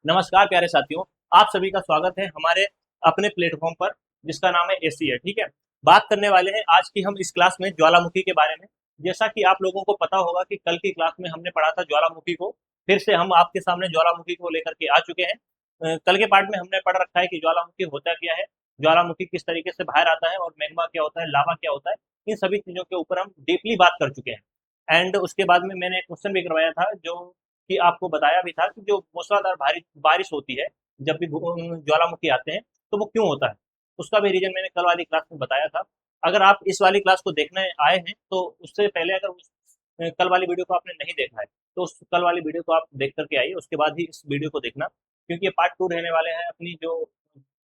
नमस्कार प्यारे साथियों। आप सभी का स्वागत है हमारे अपने प्लेटफॉर्म पर जिसका नाम है एसी है। ठीक है। बात करने वाले हैं आज की हम इस क्लास में ज्वालामुखी के बारे में। जैसा कि आप लोगों को पता होगा कि कल की क्लास में हमने पढ़ा था ज्वालामुखी को। फिर से हम आपके सामने ज्वालामुखी को लेकर के आ चुके हैं। कल के पार्ट में हमने पढ़ रखा है कि ज्वालामुखी होता क्या है, ज्वालामुखी किस तरीके से बाहर आता है और मैग्मा क्या होता है, लावा क्या होता है। इन सभी चीजों के ऊपर हम डीपली बात कर चुके हैं। एंड उसके बाद में मैंने एक क्वेश्चन भी करवाया था जो कि आपको बताया भी था कि जो मूसलाधार भारी बारिश होती है, जब भी ज्वालामुखी आते हैं, तो वो क्यों होता है। उसका भी रीजन मैंने कल वाली क्लास में बताया था। अगर आप इस वाली क्लास को देखने आए हैं तो उससे पहले अगर कल वाली वीडियो को आपने नहीं देखा है तो उस कल वाली वीडियो को आप देख करके आइए, उसके बाद ही इस वीडियो को देखना, क्योंकि ये पार्ट टू रहने वाले हैं। अपनी जो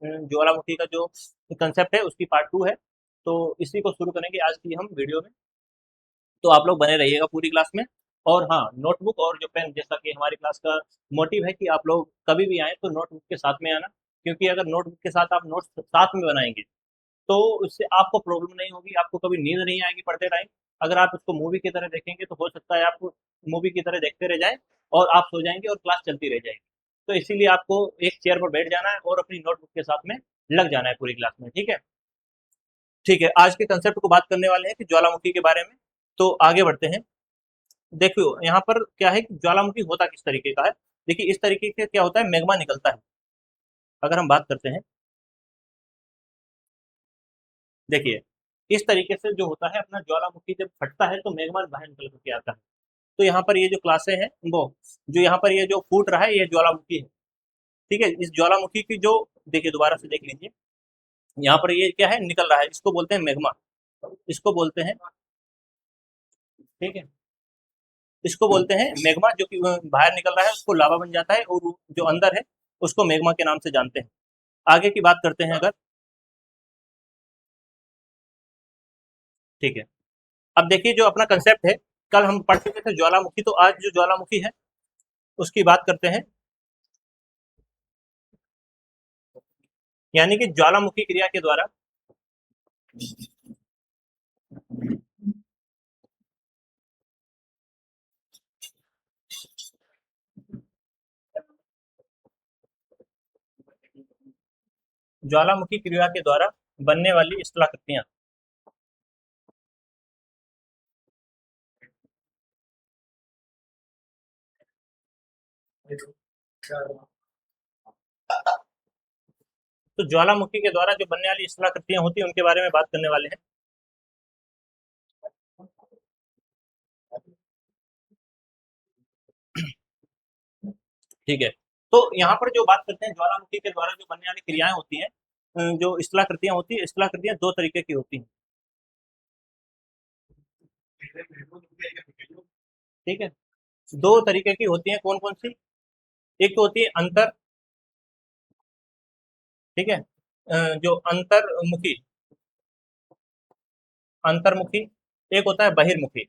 ज्वालामुखी का जो कंसेप्ट है उसकी पार्ट टू है। तो इसी को शुरू करेंगे आज की हम वीडियो में। तो आप लोग बने रहिएगा पूरी क्लास में। और हाँ, नोटबुक और जो पेन, जैसा कि हमारी क्लास का मोटिव है कि आप लोग कभी भी आए तो नोटबुक के साथ में आना, क्योंकि अगर नोटबुक के साथ आप नोट्स साथ में बनाएंगे तो उससे आपको प्रॉब्लम नहीं होगी, आपको कभी नींद नहीं आएगी पढ़ते टाइम। अगर आप उसको मूवी की तरह देखेंगे तो हो सकता है आप मूवी की तरह देखते रह जाएं और आप सो जाएंगे और क्लास चलती रह जाएगी। तो इसीलिए आपको एक चेयर पर बैठ जाना है और अपनी नोटबुक के साथ में लग जाना है पूरी क्लास में। ठीक है। ठीक है, आज के कंसेप्ट को बात करने वाले हैं कि ज्वालामुखी के बारे में। तो आगे बढ़ते हैं। देखो यहाँ पर क्या है कि ज्वालामुखी होता किस तरीके का है। देखिए इस तरीके से क्या होता है, मैग्मा निकलता है। अगर हम बात करते हैं, देखिए इस तरीके से जो होता है अपना ज्वालामुखी जब फटता है तो मैग्मा बाहर निकल करके आता है। तो यहाँ पर ये जो क्लासे हैं वो जो यहाँ पर ये जो फूट रहा है ये ज्वालामुखी है। ठीक है। इस ज्वालामुखी की जो, देखिए दोबारा से देख लीजिए, यहाँ पर ये क्या है, निकल रहा है, इसको बोलते हैं मैग्मा। इसको बोलते हैं, ठीक है, इसको बोलते हैं मैग्मा। जो कि बाहर निकल रहा है उसको लावा बन जाता है, और जो अंदर है उसको मैग्मा के नाम से जानते हैं। आगे की बात करते हैं अगर, ठीक है। अब देखिए जो अपना कंसेप्ट है, कल हम पढ़ चुके थे ज्वालामुखी, तो आज जो ज्वालामुखी है उसकी बात करते हैं। यानी कि ज्वालामुखी क्रिया के द्वारा, ज्वालामुखी क्रिया के द्वारा बनने वाली स्थलाकृतियां। तो ज्वालामुखी के द्वारा जो बनने वाली स्थलाकृतियां होती हैं उनके बारे में बात करने वाले हैं। ठीक है। तो यहाँ पर जो बात करते हैं ज्वालामुखी के द्वारा जो बनने वाली क्रियाएं होती हैं, जो स्थलाकृतियां होती है, स्थलाकृतियां दो तरीके की होती हैं। ठीक है। दो तरीके की होती हैं, कौन कौन सी। एक तो होती है अंतर, ठीक है, जो अंतर्मुखी, अंतर्मुखी। एक होता है बहिर्मुखी,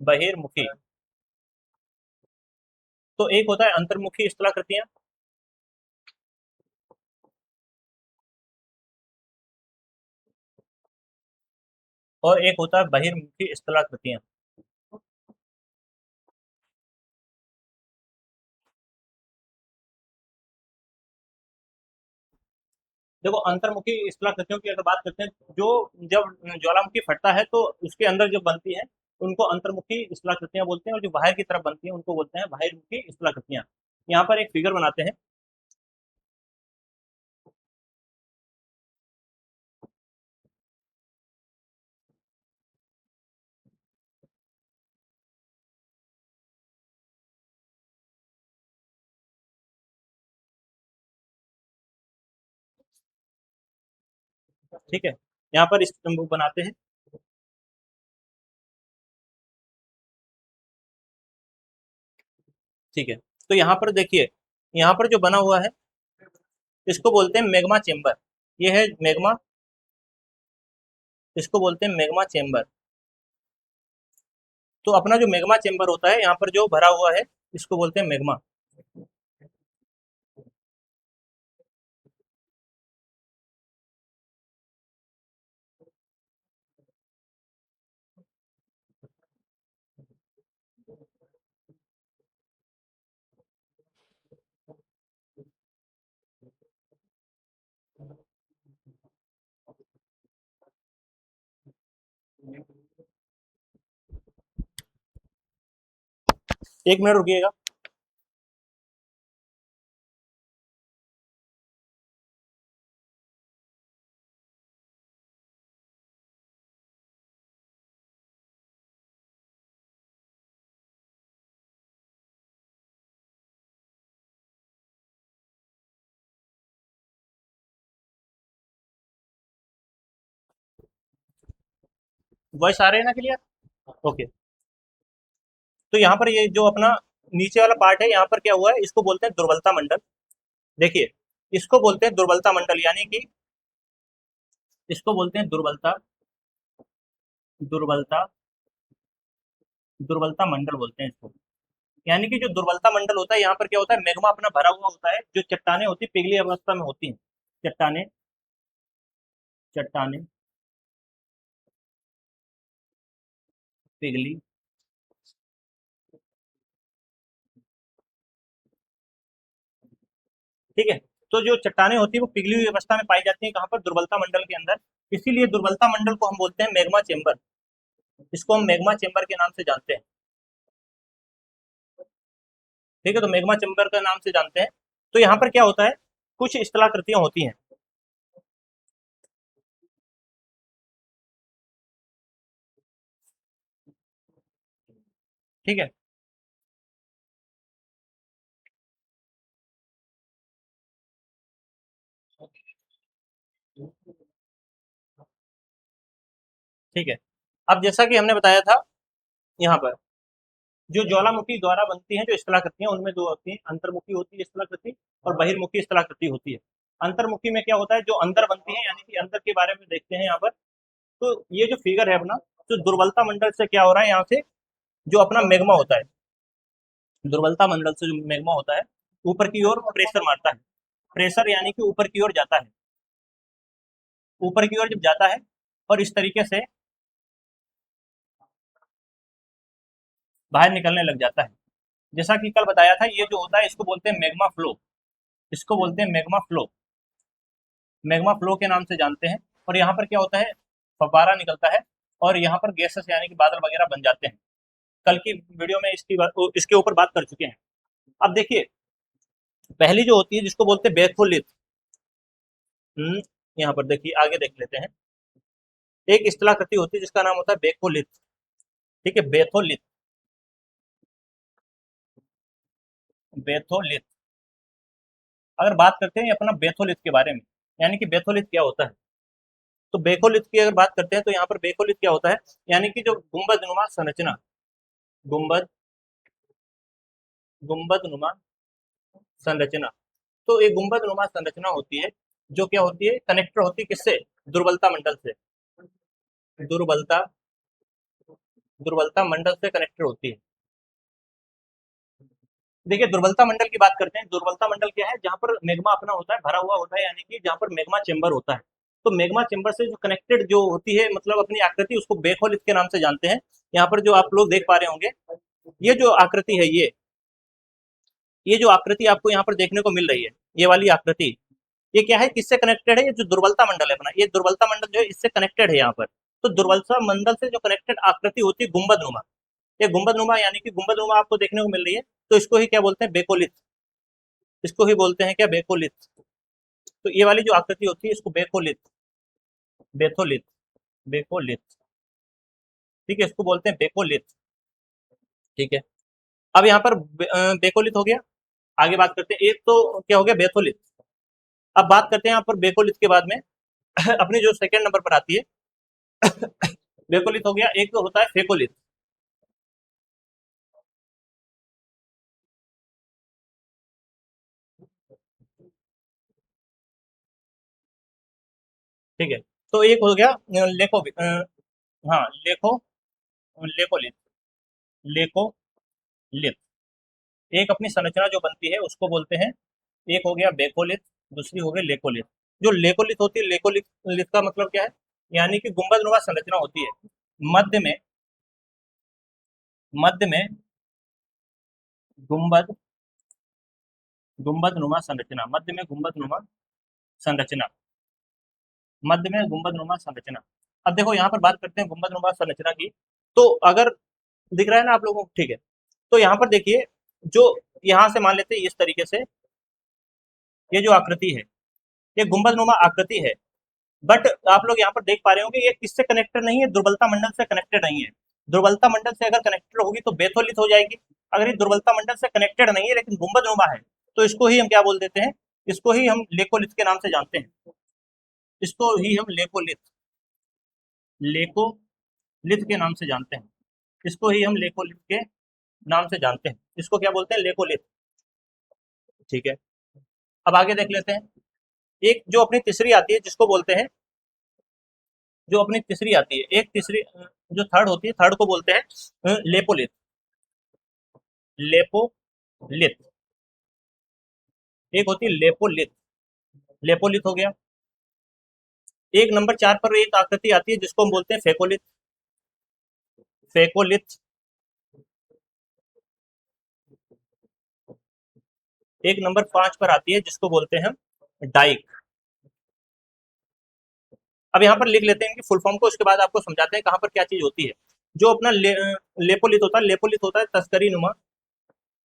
बहिर्मुखी। तो एक होता है अंतर्मुखी स्थलाकृतियां, और एक होता है बहिर्मुखी स्थलाकृतियां। देखो अंतर्मुखी स्थलाकृतियों की अगर बात करते हैं, जो जब ज्वालामुखी फटता है तो उसके अंदर जो बनती है उनको अंतर्मुखी स्थलाकृतियां बोलते हैं, और जो बाहर की तरफ बनती है उनको बोलते हैं बाहिर्मुखी स्थलाकृतियां। यहाँ पर एक फिगर बनाते हैं। ठीक है। यहाँ पर इस बनाते हैं। ठीक है। तो यहाँ पर देखिए, यहाँ पर जो बना हुआ है इसको बोलते हैं मैग्मा चेम्बर। ये है मैग्मा, इसको बोलते हैं मैग्मा चेम्बर। तो अपना जो मैग्मा चेम्बर होता है यहाँ पर जो भरा हुआ है इसको बोलते हैं मैग्मा। एक मिनट रुकिएगा। वॉइस आ रहे हैं ना क्लियर? ओके। तो यहाँ पर ये जो अपना नीचे वाला पार्ट है, यहाँ पर क्या हुआ है, इसको बोलते हैं दुर्बलता मंडल। देखिए, इसको बोलते हैं दुर्बलता मंडल, यानी कि इसको बोलते हैं दुर्बलता दुर्बलता दुर्बलता मंडल बोलते हैं इसको। यानी कि जो दुर्बलता मंडल होता है, यहाँ पर क्या होता है, मैग्मा अपना भरा हुआ होता है, जो चट्टाने होती है पिघली अवस्था में होती हैं। चट्टाने चट्टाने पिघली ठीक है। तो जो चट्टाने होती है वो पिघली हुई अवस्था में पाई जाती है, कहाँ पर, दुर्बलता मंडल के अंदर। इसीलिए दुर्बलता मंडल को हम बोलते हैं मैग्मा चेम्बर। इसको हम मैग्मा चेम्बर के नाम से जानते हैं। ठीक है, तो मैग्मा चेम्बर के नाम से जानते हैं। तो यहाँ पर क्या होता है, कुछ स्थलाकृतियां होती हैं। ठीक है। ठीक है। अब जैसा कि हमने बताया था, यहाँ पर जो ज्वालामुखी द्वारा बनती हैं जो स्थलाकृतियां, उनमें दो होती हैं, अंतर्मुखी होती है स्थलाकृति और बहिर्मुखी स्थलाकृति होती है। अंतर्मुखी में क्या होता है, जो अंदर बनती है, यानी कि अंदर के बारे में देखते हैं यहाँ पर। तो ये जो फिगर है अपना, जो दुर्बलता मंडल से क्या हो रहा है, यहाँ से जो अपना मैग्मा होता है, दुर्बलता मंडल से जो मैग्मा होता है, ऊपर की ओर प्रेशर मारता है। प्रेशर यानी कि ऊपर की ओर जाता है, ऊपर की ओर जब जाता है और इस तरीके से बाहर निकलने लग जाता है। जैसा कि कल बताया था, ये जो होता है इसको बोलते हैं मैग्मा फ्लो। इसको बोलते हैं मैग्मा फ्लो, मैग्मा फ्लो के नाम से जानते हैं। और यहाँ पर क्या होता है, फव्वारा निकलता है और यहाँ पर गैसेस यानी कि बादल वगैरह बन जाते हैं। कल की वीडियो में इसके ऊपर बात कर चुके हैं। अब देखिए, पहली जो होती है जिसको बोलते हैं बेथोलिथ। यहाँ पर देखिए, आगे देख लेते हैं। एक स्थलाकृति होती है जिसका नाम होता है बेथोलिथ। ठीक है, बेथोलिथ, बेथोलिथ। अगर बात करते हैं अपना बेथोलिथ के बारे में, यानी कि बेथोलिथ क्या होता है, तो बेथोलिथ की अगर बात करते हैं तो यहाँ पर बेथोलिथ क्या होता है, यानी कि जो गुंबदनुमा संरचना, गुंबद गुंबदनुमा संरचना। तो एक गुंबदनुमा संरचना होती है, जो क्या होती है, कनेक्टर होती है किससे, दुर्बलता मंडल से। दुर्बलता दुर्बलता मंडल से कनेक्टर होती है। देखिए, दुर्बलता मंडल की बात करते हैं। दुर्बलता मंडल क्या है, जहां पर मेग्मा अपना होता है, भरा हुआ होता है, यानी कि जहां पर मेग्मा चेंबर होता है। तो मेग्मा चेंबर से जो कनेक्टेड जो होती है, मतलब अपनी आकृति, उसको बेखोलित के नाम से जानते हैं। यहाँ पर जो आप लोग देख पा रहे होंगे, ये जो आकृति है, ये जो आकृति आपको यहाँ पर देखने को मिल रही है, ये वाली आकृति, ये क्या है, किससे कनेक्टेड है, ये जो दुर्बलता मंडल है अपना, ये दुर्बलता मंडल जो है इससे कनेक्टेड है यहाँ पर। तो दुर्बलता मंडल से जो कनेक्टेड आकृति होती है गुंबदनुमा, ये गुंबदनुमा यानी कि गुंबदनुमा आपको देखने को मिल रही है। तो इसको ही क्या बोलते हैं, बेकोलिथ। इसको ही बोलते हैं क्या, बेकोलिथ। तो ये वाली जो आकृति होती है इसको बेकोलिथ, बेथोलिथ, बेकोलिथ। ठीक है, इसको बोलते हैं बेकोलिथ। ठीक है। अब यहाँ पर बेकोलिथ हो गया। आगे बात करते हैं, एक तो क्या हो गया, बेथोलिथ। अब बात करते हैं यहाँ पर बेकोलिथ के बाद में अपनी जो सेकंड नंबर पर आती है, बेकोलिथ हो गया। एक तो होता है फेकोलिथ। ठीक है। तो एक हो गया लेको, हाँ, लेकोलिथ, लेकोलिथ। एक अपनी संरचना जो बनती है उसको बोलते हैं, एक हो गया बेकोलिथ, दूसरी हो गई लेकोलिथ। जो लेकोलिथ होती है, लेकोलिथ लिथ का मतलब क्या है, यानी कि गुंबदनुमा संरचना होती है। मध्य में मध्य में गुंबद गुंबदनुमा संरचना, मध्य में गुंबदनुमा संरचना, मध्य में गुंबदनुमा संरचना। अब देखो, यहाँ पर बात करते हैं गुंबदनुमा संरचना की। तो अगर दिख रहा है ना आप लोगों को, ठीक है। तो यहाँ पर देखिए, जो यहाँ से मान लेते हैं इस तरीके से, ये जो आकृति है, ये गुंबदनुमा आकृति है। बट आप लोग यहाँ पर देख पा रहे होंगे ये किससे कनेक्टेड नहीं है, दुर्बलता मंडल से कनेक्टेड नहीं है। दुर्बलता मंडल से अगर कनेक्टेड होगी तो बेथोलित हो जाएगी। अगर ये दुर्बलता मंडल से कनेक्टेड नहीं है लेकिन गुंबदनुमा है, तो इसको ही हम क्या बोल देते हैं, इसको ही हम लेकोलिथ के नाम से जानते हैं। इसको ही हम लेकोलिथ, लेकोलिथ के नाम से जानते हैं। इसको ही हम लेकोलिथ के नाम से जानते हैं। इसको क्या बोलते हैं, लेकोलिथ। ठीक है, अब आगे देख लेते हैं। एक जो अपनी तीसरी आती है जिसको बोलते हैं, जो अपनी तीसरी आती है, एक तीसरी जो थर्ड होती है, थर्ड को बोलते हैं लेपोलिथ। लेपोलिथ। एक होती है लेपोलिथ, लेपोलिथ हो गया। एक नंबर 4 पर एक आकृति आती है जिसको हम बोलते हैं फेकोलिथ, फेकोलिथ। एक नंबर 5 पर आती है जिसको बोलते हैं हम डाइक। अब यहाँ पर लिख लेते हैं इनकी फुल फॉर्म को, उसके बाद आपको समझाते हैं कहाँ पर क्या चीज होती है। जो अपना लेपोलिथ होता है, लेपोलिथ होता है तस्करी नुमा,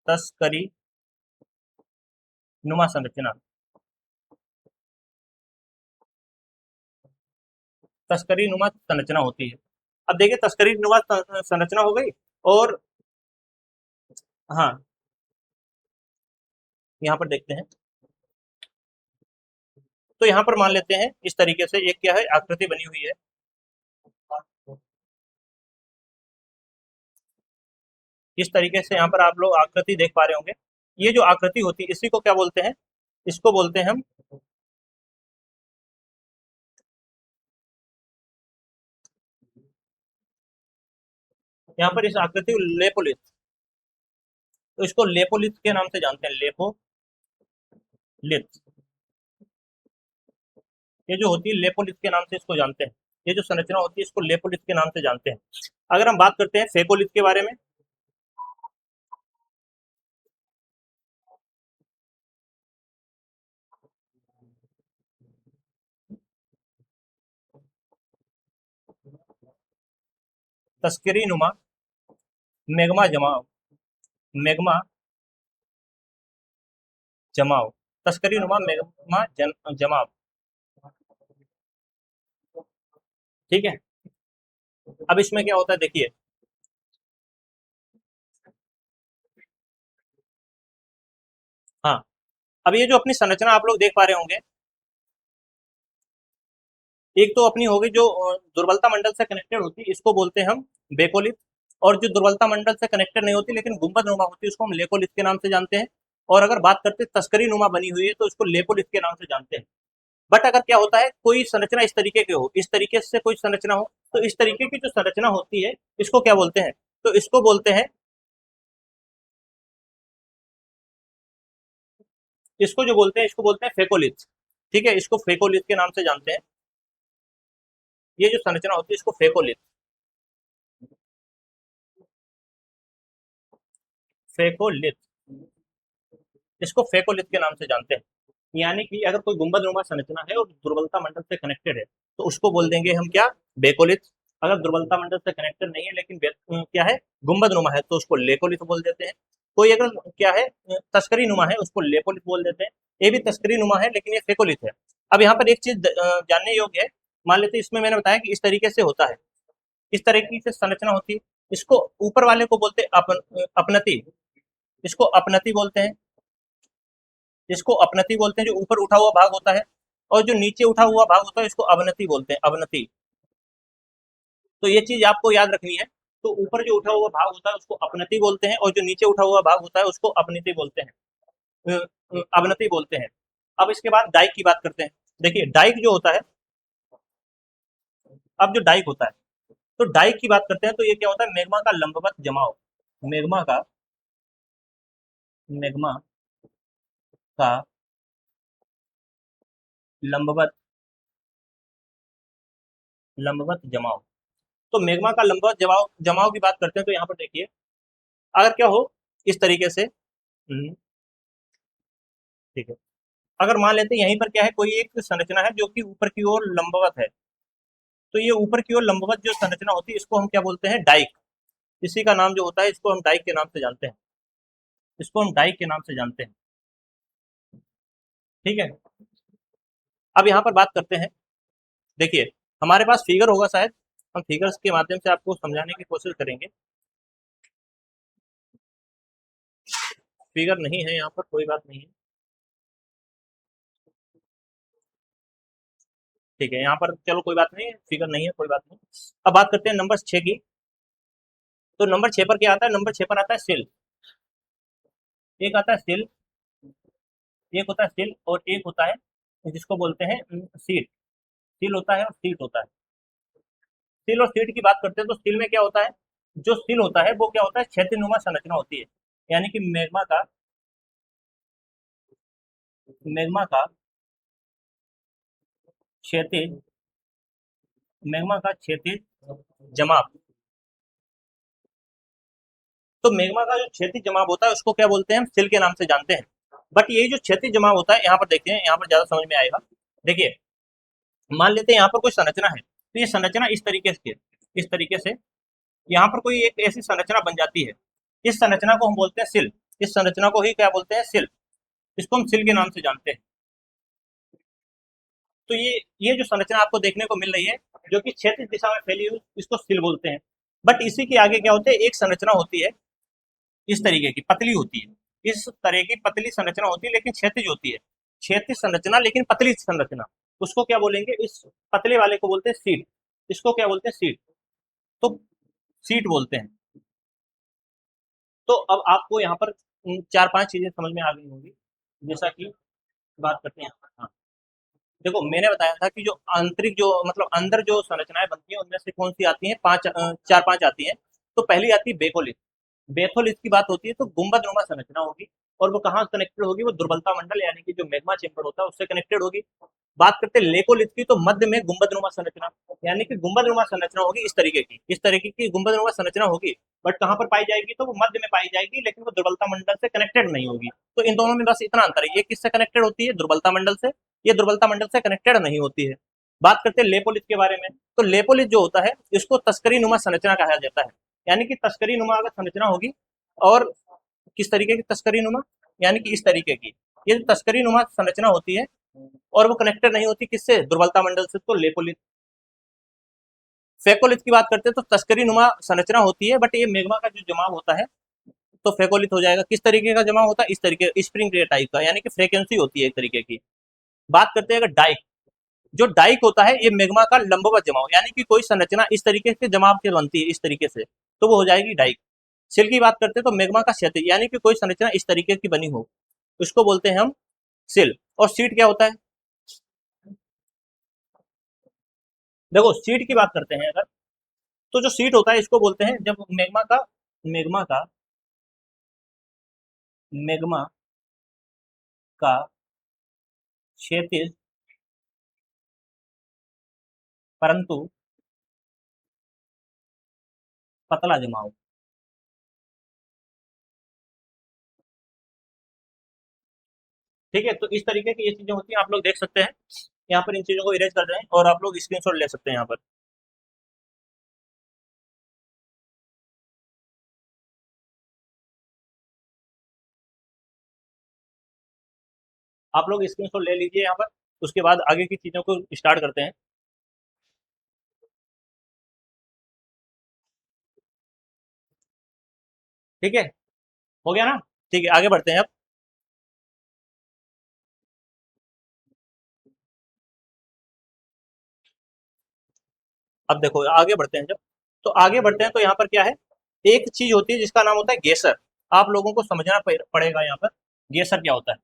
तस्करी नुमा संरचना, तस्करी नुमा संरचना होती है। अब देखिए तस्करी नुमा संरचना हो गई, और हाँ, यहाँ पर देखते हैं। तो यहाँ पर मान लेते हैं इस तरीके से एक क्या है, आकृति बनी हुई है। इस तरीके से यहाँ पर आप लोग आकृति देख पा रहे होंगे। ये जो आकृति होती है इसी को क्या बोलते हैं, इसको बोलते हैं हम, यहाँ पर इस आकृति को लेपोलिथ, तो इसको लेपोलिथ के नाम से जानते हैं, लेपोलिथ। ये जो होती है लेपोलिथ के नाम से इसको जानते हैं। ये जो संरचना होती है इसको लेपोलिथ के नाम से जानते हैं। अगर हम बात करते हैं फेकोलिथ के बारे में, तस्करी नुमा मेगमा जमाव, मेगमा जमाव, तस्करी नुमा मेगमा जमाव। ठीक है, अब इसमें क्या होता है देखिए, हाँ, अब ये जो अपनी संरचना आप लोग देख पा रहे होंगे, एक तो अपनी होगी जो दुर्बलता मंडल से कनेक्टेड होती है, इसको बोलते हैं हम बेकोलिथ। और जो दुर्बलता मंडल से कनेक्टेड नहीं होती लेकिन गुंबद नुमा होती है उसको हम लेकोलिथ के नाम से जानते हैं। और अगर बात करते हैं तस्करी नुमा बनी हुई है तो इसको लेपोलिथ के नाम से जानते हैं। बट अगर क्या होता है, कोई संरचना इस तरीके की हो, इस तरीके से कोई संरचना हो, तो इस तरीके की जो संरचना होती है इसको क्या बोलते हैं, तो इसको बोलते हैं, इसको जो बोलते हैं इसको बोलते हैं फेकोलिथ। ठीक है, इसको फेकोलिथ के नाम से जानते हैं। ये जो संरचना होती है इसको फेकोलिथ, फेकोलिथ, इसको फेकोलिथ के नाम से जानते हैं। यानी कि अगर कोई गुंबदनुमा संरचना है और दुर्बलता मंडल से कनेक्टेड है तो उसको बोल देंगे हम क्या, बेकोलिथ। अगर दुर्बलता मंडल से कनेक्टेड नहीं है लेकिन क्या है, गुंबदनुमा है, तो उसको लेकोलिथ बोल देते हैं। कोई अगर क्या है, तस्करी नुमा है, उसको लेपोलिथ बोल देते हैं। ये भी तस्करी नुमा है लेकिन ये फेकोलिथ है। अब यहाँ पर एक चीज जानने योग्य है, मान लेते हैं इसमें मैंने बताया कि इस तरीके से होता है, इस तरीके से संरचना होती है। इसको ऊपर वाले को बोलते हैं अपनति, इसको अपनति बोलते हैं, इसको अपनति बोलते हैं, जो ऊपर उठा हुआ भाग होता है। और जो नीचे उठा हुआ भाग होता है इसको अवनति बोलते हैं, अवनति। तो ये चीज आपको याद रखनी है। तो ऊपर जो उठा हुआ भाग होता है उसको अपनति बोलते हैं, और जो नीचे उठा हुआ भाग होता है उसको अपनति बोलते हैं, अवनति बोलते हैं। अब इसके बाद डाइक की बात करते हैं। देखिए डाइक जो होता है, अब जो डाइक होता है, तो डाइक की बात करते हैं, तो ये क्या होता है, मेग्मा का लंबवत जमाव, मेग्मा का, मेग्मा का लंबवत, लंबवत जमाव। तो मेग्मा का लंबवत जमाव, जमाव की बात करते हैं, तो यहाँ पर देखिए, अगर क्या हो इस तरीके से, ठीक है, अगर मान लेते हैं यहीं पर क्या है, कोई एक संरचना है जो कि ऊपर की ओर लंबवत है, तो ये ऊपर की ओर लंबवत जो संरचना होती है इसको हम क्या बोलते हैं, डाइक। इसी का नाम जो होता है इसको हम डाइक के नाम से जानते हैं, इसको हम डाइक के नाम से जानते हैं। ठीक है, अब यहाँ पर बात करते हैं। देखिए, हमारे पास फिगर होगा शायद, हम फिगर्स के माध्यम से आपको समझाने की कोशिश करेंगे। फिगर नहीं है यहाँ पर, कोई बात नहीं है। ठीक है, यहाँ पर चलो कोई बात नहीं, फिगर नहीं है, कोई बात नहीं। अब बात करते हैं नंबर 6 की। तो नंबर 6 पर क्या आता है? नंबर 6 पर आता है सेल। एक आता है सेल, एक होता है सेल और एक होता है जिसको बोलते हैं सीट। सील होता है और सीट होता है। सील और सीट की बात करते हैं तो सील में क्या होता है? जो सील होता है वो क्या होता है? क्षैतिनुमा संरचना होती है, यानी कि मैग्मा का क्षैतिज मैग्मा का क्षैतिज जमाव। तो मैग्मा का जो क्षैतिज जमाव होता है उसको क्या बोलते हैं? हम सिल के नाम से जानते हैं। बट ये जो क्षैतिज जमाव होता है, यहाँ पर देखते हैं, यहाँ पर ज्यादा समझ में आएगा। देखिए, मान लेते हैं यहाँ पर कोई संरचना है, तो ये संरचना इस तरीके से यहाँ पर कोई एक ऐसी संरचना बन जाती है। इस संरचना को हम बोलते हैं सिल। इस संरचना को ही क्या बोलते हैं? सिल। इसको हम सिल के नाम से जानते हैं। तो ये जो संरचना आपको देखने को मिल रही है, जो कि क्षैतिज दिशा में फैली हुई, इसको सिल बोलते हैं। बट इसी के आगे क्या होते हैं? एक संरचना होती है, इस तरीके की पतली होती है। इस तरह की पतली संरचना होती है, लेकिन क्षैतिज होती है। क्षैतिज संरचना लेकिन पतली संरचना, उसको क्या बोलेंगे? इस पतले वाले को बोलते हैं सीट। इसको क्या बोलते हैं? सीट। तो सीट बोलते हैं। तो अब आपको यहाँ पर 4-5 चीजें समझ में आ गई होंगी, जैसा कि बात करते हैं। हाँ, देखो, मैंने बताया था कि जो आंतरिक, जो मतलब अंदर जो संरचनाएं बनती हैं उनमें से कौन सी आती हैं? 4-5 आती हैं। तो पहली आती है बेथोलिथ। बेथोलिथ की बात होती है तो गुंबदनुमा संरचना होगी। और वो कहाँ कनेक्टेड होगी? वो दुर्बलता मंडल यानी कि जो मैग्मा चेंबर होता है उससे कनेक्टेड होगी। बात करते हैं लेकोलिथ की, तो मध्य में गुंबदनुमा संरचना, यानी कि गुंबदनुमा संरचना होगी इस तरीके की गुंबदनुमा संरचना होगी। बट कहाँ पर पाई जाएगी? तो वो मध्य में पाई जाएगी, लेकिन वो दुर्बलता मंडल से कनेक्टेड नहीं होगी। तो इन दोनों में बस इतना अंतर है, ये किससे कनेक्टेड होती है? दुर्बलता मंडल से। ये दुर्बलता मंडल से कनेक्टेड नहीं होती है। बात करते हैं लेपोलिथ के बारे में। तो लेपोलिथ जो होता है इसको तस्करी नुमा संरचना कहा जाता है, यानी कि तस्करी नुमा अगर संरचना होगी। और किस तरीके की तस्करी नुमा? यानी कि इस तरीके की। ये जो तस्करी नुमा संरचना होती है और वो कनेक्टेड नहीं होती किससे? दुर्बलता मंडल से, तो लेपोलिथ। फेकोलिथ की बात करते हैं तो तस्करी नुमा संरचना होती है, बट ये मेग्मा का जो जमाव होता है तो फेकोलिथ हो जाएगा। किस तरीके का जमाव होता है? इस तरीके स्प्रिंग टाइप का, यानी कि फ्रीक्वेंसी होती है एक तरीके की। बात करते हैं अगर डाइक। जो डाइक होता है ये मेग्मा का लंबवत जमाव, यानी कि कोई संरचना इस तरीके से जमाव के बनती है, इस तरीके से, तो वो हो जाएगी डाइक। सिल की बात करते हैं तो मेग्मा का क्षैतिज, यानी कि कोई संरचना इस तरीके की बनी हो, उसको बोलते हैं हम सिल। और सीट क्या होता है? देखो, सीट की बात करते हैं अगर, तो जो सीट होता है इसको बोलते हैं, जब मेग्मा का मेग्मा का क्षैतिज परंतु पतला जमाव। ठीक है, तो इस तरीके की ये चीजें होती हैं, आप लोग देख सकते हैं। यहाँ पर इन चीजों को इरेज कर रहे हैं और आप लोग स्क्रीनशॉट ले सकते हैं यहाँ पर। आप लोग स्क्रीनशॉट ले लीजिए यहाँ पर, उसके बाद आगे की चीजों को स्टार्ट करते हैं। ठीक है, हो गया ना? ठीक है, आगे बढ़ते हैं अब। अब देखो, आगे बढ़ते हैं जब, तो आगे बढ़ते हैं तो यहाँ पर क्या है? एक चीज होती है जिसका नाम होता है गेसर। आप लोगों को समझना पड़ेगा यहाँ पर, गेसर क्या होता है?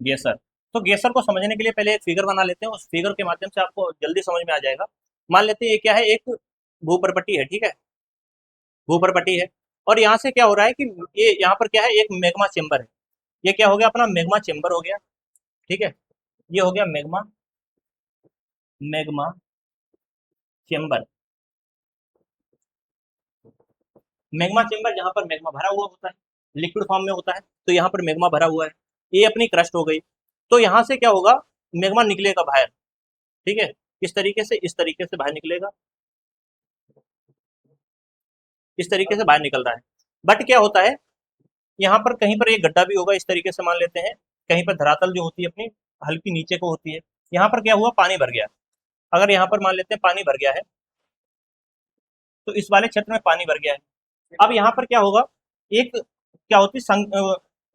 गेसर। तो गेसर को समझने के लिए पहले एक फिगर बना लेते हैं, उस फिगर के माध्यम से आपको जल्दी समझ में आ जाएगा। मान लेते हैं ये क्या है? एक भूपरपट्टी है, ठीक है, भूपरपट्टी है। और यहाँ से क्या हो रहा है कि ये यहाँ पर क्या है? एक मैग्मा चेम्बर है। ये क्या हो गया? अपना मैग्मा चेम्बर हो गया। ठीक है, ये हो गया magma magma chamber. Magma chamber जहाँ पर मैग्मा भरा हुआ होता है, लिक्विड फॉर्म में होता है, तो यहाँ पर मैग्मा भरा हुआ है। ये अपनी क्रस्ट हो गई। तो यहाँ से क्या होगा? मैग्मा निकलेगा बाहर। ठीक है, किस तरीके से? इस तरीके से बाहर निकलेगा। इस तरीके से बाहर निकल रहा है। बट क्या होता है, यहाँ पर कहीं पर एक गड्ढा भी होगा, इस तरीके से मान लेते हैं, कहीं पर धरातल जो होती है अपनी हल्की नीचे को होती है, यहाँ पर क्या हुआ, पानी भर गया। अगर यहाँ पर मान लेते हैं पानी भर गया है, तो इस वाले क्षेत्र में पानी भर गया है। अब यहाँ पर क्या होगा, एक क्या होती है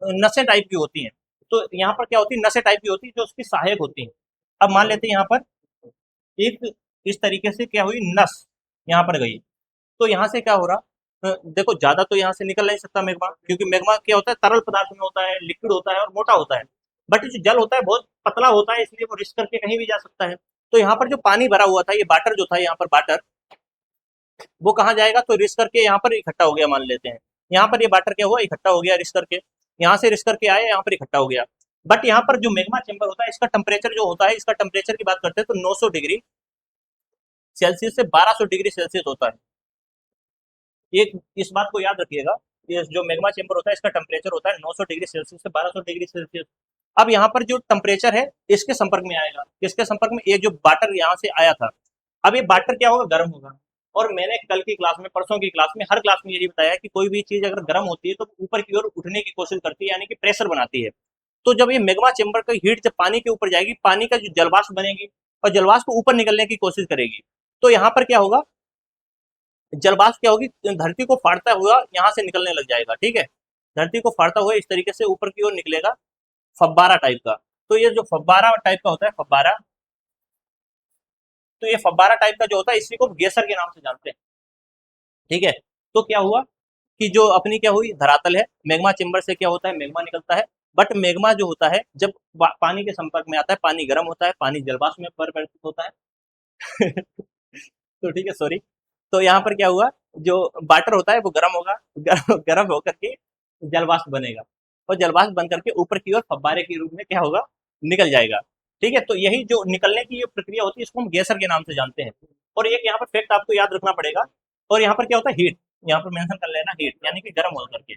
नसें टाइप की होती हैं। तो यहाँ पर क्या होती है, नसें टाइप की होती है जो उसकी सहायक होती हैं। अब मान लेते हैं यहाँ पर एक इस तरीके से क्या हुई, नस यहाँ पर गई। तो यहाँ से क्या हो रहा, देखो ज्यादा तो यहाँ से निकल नहीं सकता मैग्मा, क्योंकि मैग्मा क्या होता है, तरल पदार्थ में होता है, लिक्विड होता है और मोटा होता है। बट जो जल होता है बहुत पतला होता है, इसलिए वो रिस्क करके कहीं भी जा सकता है। तो यहाँ पर जो पानी भरा हुआ था, ये वाटर जो था यहाँ पर वाटर, वो कहाँ जाएगा, तो रिस्क करके यहाँ पर इकट्ठा हो गया मान लेते हैं। यहाँ पर ये वाटर क्या हुआ, इकट्ठा हो गया रिस्क करके, यहाँ से रिस्क करके आया, यहाँ पर इकट्ठा हो गया। बट यहाँ पर जो मैग्मा चेंबर होता है, इसका टेम्परेचर जो होता है, इसका टेम्परेचर की बात करते हैं तो 900 डिग्री सेल्सियस से 1200 डिग्री सेल्सियस होता है। एक इस बात को याद रखिएगा, ये जो मैग्मा चेंबर होता है, इसका टेम्परेचर होता है 900 डिग्री सेल्सियस से 1200 डिग्री सेल्सियस। अब यहाँ पर जो टेम्परेचर है, इसके संपर्क में आएगा, किसके संपर्क में, ये जो वाटर यहाँ से आया था, अब ये वाटर क्या होगा, गर्म होगा। और मैंने कल की क्लास में, परसों की क्लास में, हर क्लास में यही बताया कि कोई भी चीज अगर गर्म होती है तो ऊपर की ओर उठने की कोशिश करती है, यानी कि प्रेशर बनाती है। तो जब ये मैग्मा चेंबर का हीट जब पानी के ऊपर जाएगी, पानी का जो जलवाष्प बनेगी और जलवाष्प ऊपर निकलने की कोशिश करेगी, तो यहाँ पर क्या होगा, जलवाष्प क्या होगी, धरती को फाड़ता हुआ यहाँ से निकलने लग जाएगा, ठीक है। धरती को फाड़ता हुआ इस तरीके से ऊपर की ओर निकलेगा, फब्बारा टाइप का। तो ये जो फब्बारा टाइप का होता है, फब्बारा, तो ये फब्बारा टाइप का जो होता है, इसी को गेसर के नाम से जानते हैं, ठीक है। तो क्या हुआ कि जो अपनी क्या हुई धरातल है, मैग्मा चेंबर से क्या होता है, मैग्मा निकलता है। बट मैग्मा जो होता है, जब पानी के संपर्क में आता है, पानी गर्म होता है, पानी जलवाष्प में परिवर्तित होता है। तो ठीक है, सॉरी। तो यहाँ पर क्या हुआ, जो वाटर होता है वो गर्म होगा, गर्म गर्म होकर के जलवाष्प बनेगा, और जलवाष्प बन करके ऊपर की ओर फब्बारे के रूप में क्या होगा, निकल जाएगा, ठीक है। तो यही जो निकलने की ये प्रक्रिया होती है, इसको हम गैसर के नाम से जानते हैं। और एक यहाँ पर फैक्ट आपको याद रखना पड़ेगा, और यहाँ पर क्या होता है, हीट, यहाँ पर मेंशन कर लेना, हीट यानी कि गर्म होकर के।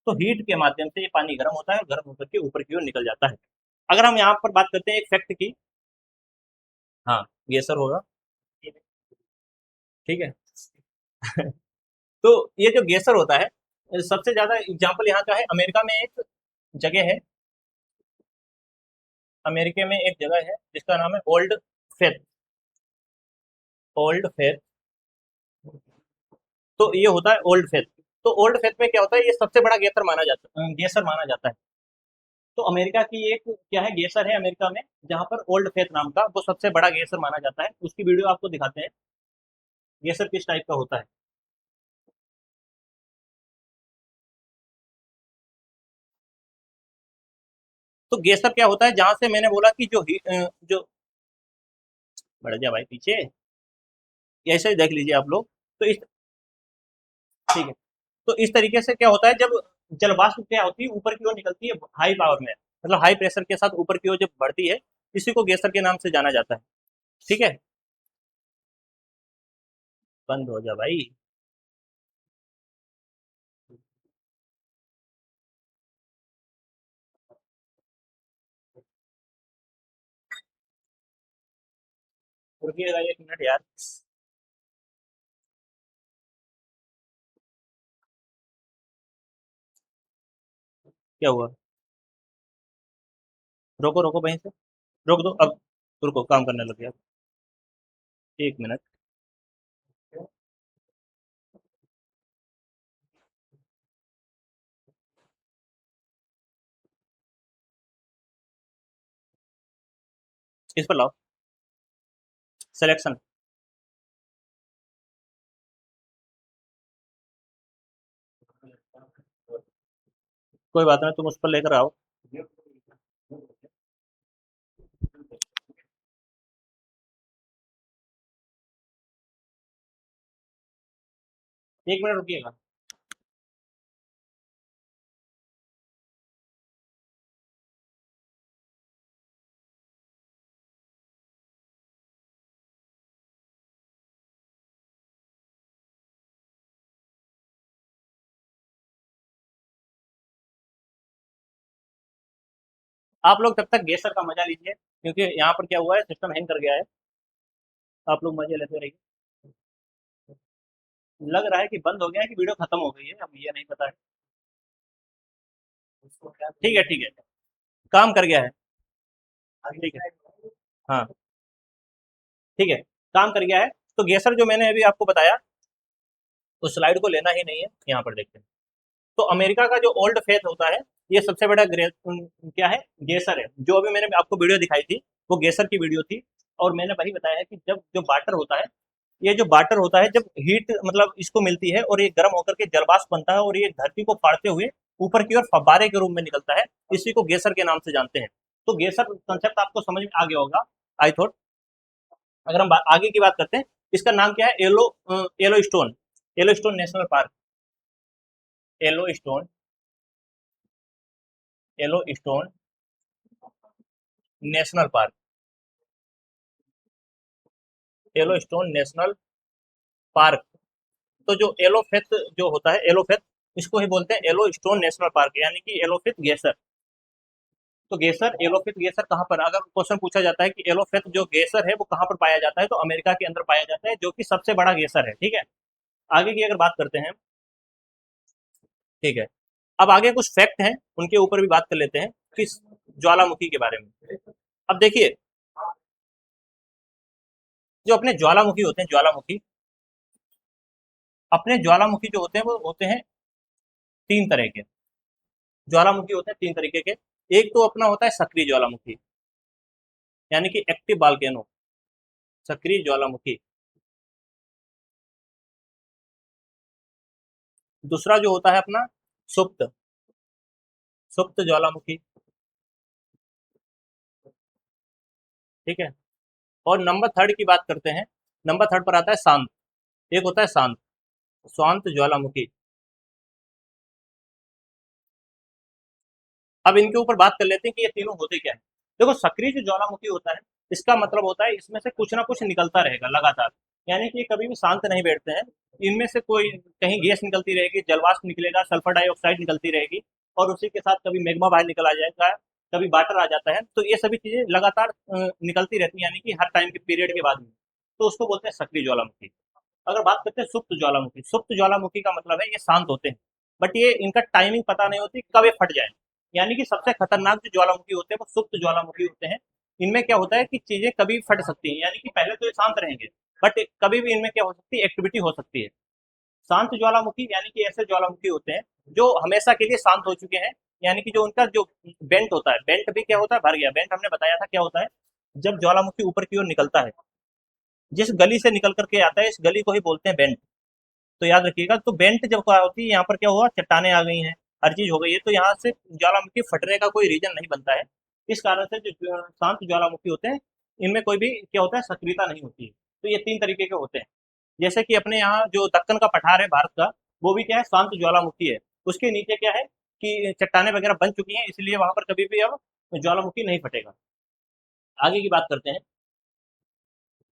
तो हीट के माध्यम से ये पानी गर्म होता है और गर्म होकर के ऊपर की ओर निकल जाता है। अगर हम यहाँ पर बात करते हैं एक फैक्ट की, हाँ, गैसर होगा, ठीक है। तो ये जो गेसर होता है, सबसे ज्यादा एग्जाम्पल यहाँ का है, अमेरिका में एक जगह है, अमेरिका में एक जगह है जिसका नाम है ओल्ड फेथ, ओल्ड फेथ। तो ये होता है ओल्ड फेथ। तो ओल्ड फेथ में क्या होता है, ये सबसे बड़ा गेसर माना जाता है, गेसर माना जाता है। तो अमेरिका की एक क्या है, गेसर है अमेरिका में, जहाँ पर ओल्ड फेथ नाम का, वो सबसे बड़ा गेसर माना जाता है। उसकी वीडियो आपको दिखाते हैं, गेसर किस टाइप का होता है। तो गेसर क्या होता है, जहां से मैंने बोला कि जो बढ़ जा भाई पीछे, ऐसे ही देख लीजिए आप लोग। तो इस, ठीक है, तो इस तरीके से क्या होता है, जब जल वाष्प क्या होती है, ऊपर की ओर निकलती है हाई पावर में, मतलब हाई प्रेशर के साथ ऊपर की ओर जब बढ़ती है, इसी को गेसर के नाम से जाना जाता है, ठीक है। बंद हो जा भाई। रुकिएगा एक मिनट यार। क्या हुआ, रोको रोको वहीं से, रोक दो अब, रुको काम करने लग गया, एक मिनट। इस पर लाओ, सिलेक्शन, कोई बात नहीं, तुम उस पर लेकर आओ। एक मिनट रुकिएगा। आप लोग तब तक गेसर का मजा लीजिए, क्योंकि यहाँ पर क्या हुआ है, सिस्टम हैंग कर गया है। आप लोग मजे लेते रहिए। लग रहा है कि बंद हो गया है कि वीडियो खत्म हो गई है, अब ये नहीं पता है। ठीक है ठीक है, काम कर गया है। ठीक है, हाँ ठीक है, काम कर गया है। तो गेसर जो मैंने अभी आपको बताया, उस स्लाइड को लेना ही नहीं है, यहाँ पर देखते हैं। तो अमेरिका का जो ओल्ड फेथ होता है, ये सबसे बड़ा क्या है, गेसर है। जो अभी मैंने आपको वीडियो दिखाई थी, वो गेसर की वीडियो थी। और मैंने वही बताया है कि जब जो वाटर होता है, ये जो वाटर होता है, जब हीट मतलब इसको मिलती है और ये गर्म होकर के जलवाष्प बनता है और ये धरती को फाड़ते हुए ऊपर की ओर फव्वारे के रूप में निकलता है, इसी को गेसर के नाम से जानते हैं। तो गेसर कंसेप्ट आपको समझ में आ गया होगा, आई थॉट। अगर हम आगे की बात करते हैं, इसका नाम क्या है, yellow stone, yellow stone national park, yellow stone, yellow stone national park, yellow stone national park. तो जो एलोफेथ जो होता है, एलोफेथ, इसको ही बोलते हैं येलो स्टोन नेशनल पार्क, यानी कि एलोफेथ गेसर। तो गेसर, एलोफेथ गेसर कहाँ पर, अगर क्वेश्चन पूछा जाता है कि एलोफेथ जो गेसर है वो कहाँ पर पाया जाता है, तो अमेरिका के अंदर पाया जाता है, जो कि सबसे बड़ा गेसर है। ठीक है, आगे की अगर बात करते हैं, ठीक है, अब आगे कुछ फैक्ट हैं, उनके ऊपर भी बात कर लेते हैं, किस ज्वालामुखी के बारे में। अब देखिए, जो अपने ज्वालामुखी होते हैं, ज्वालामुखी, अपने ज्वालामुखी जो होते हैं वो होते हैं तीन तरह के। ज्वालामुखी होते हैं तीन तरीके के। एक तो अपना होता है सक्रिय ज्वालामुखी, यानी कि एक्टिव वॉल्केनो, सक्रिय ज्वालामुखी। दूसरा जो होता है अपना सुप्त, सुप्त ज्वालामुखी। ठीक है, और नंबर थर्ड की बात करते हैं, नंबर थर्ड पर आता है शांत। एक होता है शांत, शांत ज्वालामुखी। अब इनके ऊपर बात कर लेते हैं कि ये तीनों होते क्या है। देखो, सक्रिय जो ज्वालामुखी होता है, इसका मतलब होता है इसमें से कुछ ना कुछ निकलता रहेगा लगातार, यानी कि ये कभी भी शांत नहीं बैठते हैं। इनमें से कोई कहीं गैस निकलती रहेगी, जलवाष्प निकलेगा, सल्फर डाइऑक्साइड निकलती रहेगी, और उसी के साथ कभी मैग्मा बाहर निकल आ जाएगा, कभी वाटर आ जाता है। तो ये सभी चीजें लगातार निकलती रहती है, यानी कि हर टाइम के पीरियड के बाद में। तो उसको बोलते हैं सक्रिय ज्वालामुखी। अगर बात करते हैं सुप्त ज्वालामुखी, सुप्त ज्वालामुखी का मतलब है ये शांत होते हैं, बट ये इनका टाइमिंग पता नहीं होती कब ये फट जाए। यानी कि सबसे खतरनाक जो ज्वालामुखी होते हैं वो सुप्त ज्वालामुखी होते हैं। इनमें क्या होता है कि चीजें कभी फट सकती हैं, यानी कि पहले तो ये शांत रहेंगे, बट कभी भी इनमें क्या हो सकती है, एक्टिविटी हो सकती है। शांत ज्वालामुखी यानी कि ऐसे ज्वालामुखी होते हैं जो हमेशा के लिए शांत हो चुके हैं, यानी कि जो उनका जो बेंट होता है, बेंट भी क्या होता है, भर गया। बेंट हमने बताया था क्या होता है, जब ज्वालामुखी ऊपर की ओर निकलता है, जिस गली से निकल करके आता है, इस गली को ही बोलते हैं बेंट। तो याद रखिएगा, तो बेंट जब क्या होती है, यहाँ पर क्या हुआ, चट्टाने आ गई हैं, हर चीज हो गई है, तो यहाँ से ज्वालामुखी फटने का कोई रीजन नहीं बनता है। इस कारण से जो शांत ज्वालामुखी होते हैं, इनमें कोई भी क्या होता है, सक्रियता नहीं होती है। तो ये तीन तरीके के होते हैं। जैसे कि अपने यहाँ जो दक्कन का पठार है भारत का, वो भी क्या है, शांत ज्वालामुखी है। उसके नीचे क्या है कि चट्टाने वगैरह बन चुकी हैं, इसलिए वहां पर कभी भी अब ज्वालामुखी नहीं फटेगा। आगे की बात करते हैं।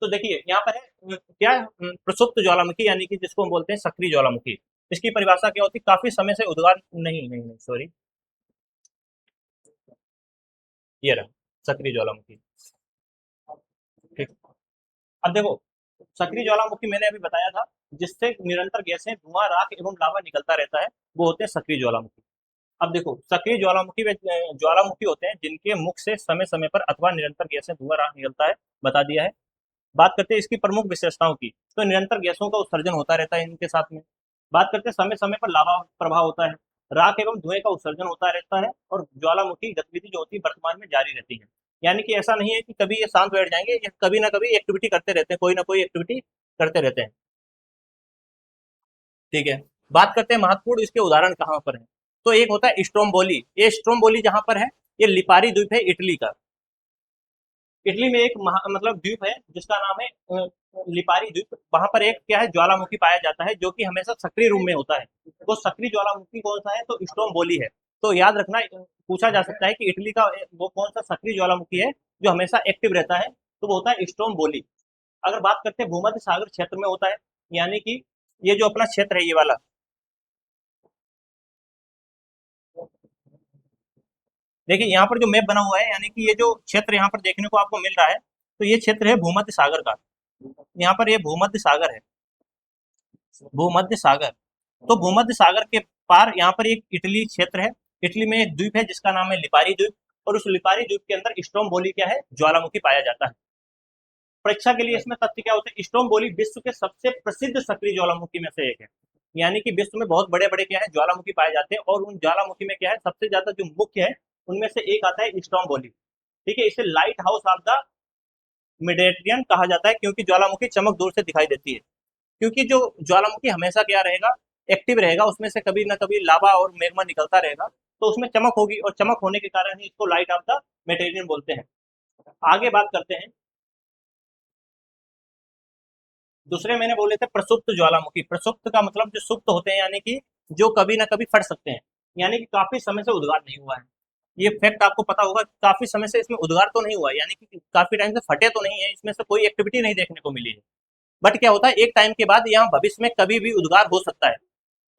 तो देखिए यहाँ पर है क्या है, प्रसुप्त ज्वालामुखी, यानी कि जिसको हम बोलते हैं सक्रिय ज्वालामुखी। इसकी परिभाषा क्या होती है, काफी समय से उद्गार नहीं नहीं नहीं सॉरी, ये रहा सक्रिय ज्वालामुखी। ठीक, अब देखो, सक्रिय ज्वालामुखी मैंने अभी बताया था, जिससे निरंतर गैसें, धुआं, राख एवं लावा निकलता रहता है, वो होते हैं सक्रिय ज्वालामुखी। अब देखो, सक्रिय ज्वालामुखी वे ज्वालामुखी होते हैं जिनके मुख से समय समय पर अथवा निरंतर गैसें, धुआं, राख निकलता है, बता दिया है। बात करते हैं इसकी प्रमुख विशेषताओं की, तो निरंतर गैसों का उत्सर्जन होता रहता है इनके साथ में। बात करते हैं समय समय पर लावा प्रभाव होता है, राख एवं धुएं का उत्सर्जन होता रहता है, और ज्वालामुखी गतिविधि जो होती है वर्तमान में जारी रहती है। यानी कि ऐसा नहीं है कि कभी ये शांत बैठ जाएंगे, ये कभी ना कभी एक्टिविटी करते रहते हैं, कोई ना कोई एक्टिविटी करते रहते हैं। ठीक है, बात करते हैं महत्वपूर्ण इसके उदाहरण कहाँ पर है। तो एक होता है स्ट्रोम्बोली, ये स्ट्रोम्बोली जहां पर है, ये लिपारी द्वीप है इटली का। इटली में एक मतलब द्वीप है जिसका नाम है लिपारी द्वीप। वहां पर एक क्या है, ज्वालामुखी पाया जाता है, जो कि हमेशा सक्रिय रूप में होता है। वो सक्रिय ज्वालामुखी कौन सा है, तो स्ट्रोम्बोली है। तो याद रखना, पूछा जा सकता है कि इटली का वो कौन सा सक्रिय ज्वालामुखी है जो हमेशा एक्टिव रहता है, तो वो होता है स्ट्रोम्बोली। अगर बात करते हैं भूमध्य सागर क्षेत्र में होता है, यानी कि ये जो अपना क्षेत्र है, ये वाला, देखिए यहाँ पर जो मैप बना हुआ है, यानी कि ये जो क्षेत्र यहाँ पर देखने को आपको मिल रहा है, तो ये क्षेत्र है भूमध्य सागर का। यहाँ पर ये भूमध्य सागर है, भूमध्य सागर। तो भूमध्य सागर के पार यहाँ पर एक इटली क्षेत्र है। इटली में एक द्वीप है जिसका नाम है लिपारी द्वीप, और उस लिपारी द्वीप के अंदर स्ट्रोम्बोली क्या है, ज्वालामुखी पाया जाता है। परीक्षा के लिए इसमें तथ्य क्या होते हैं, स्ट्रोम्बोली विश्व के सबसे प्रसिद्ध सक्रिय ज्वालामुखी में से एक है। यानी कि विश्व में बहुत बड़े बड़े क्या है ज्वालामुखी पाए जाते हैं, और उन ज्वालामुखी में क्या है सबसे ज्यादा जो मुख्य है उनमें से एक आता है स्ट्रोम्बोली। ठीक है, इसे light house of the Mediterranean कहा जाता है, क्योंकि ज्वालामुखी चमक दूर से दिखाई देती है। क्योंकि जो ज्वालामुखी हमेशा क्या रहेगा, एक्टिव रहेगा, उसमें से कभी ना कभी लावा और मैग्मा निकलता रहेगा, तो उसमें चमक होगी, और चमक होने के कारण ही इसको लाइट ऑफ द मेडिटेरियन बोलते हैं। आगे बात करते हैं, दूसरे मैंने बोले थे प्रसुप्त ज्वालामुखी। प्रसुप्त का मतलब जो सुप्त होते हैं, यानी कि जो कभी ना कभी फट सकते हैं, यानी कि काफी समय से उद्गार नहीं हुआ है। ये फैक्ट आपको पता होगा, काफी समय से इसमें उद्गार तो नहीं हुआ है, यानी कि काफी टाइम से फटे तो नहीं है, इसमें से कोई एक्टिविटी नहीं देखने को मिली है। बट क्या होता है, एक टाइम के बाद यहाँ भविष्य में कभी भी उद्गार हो सकता है।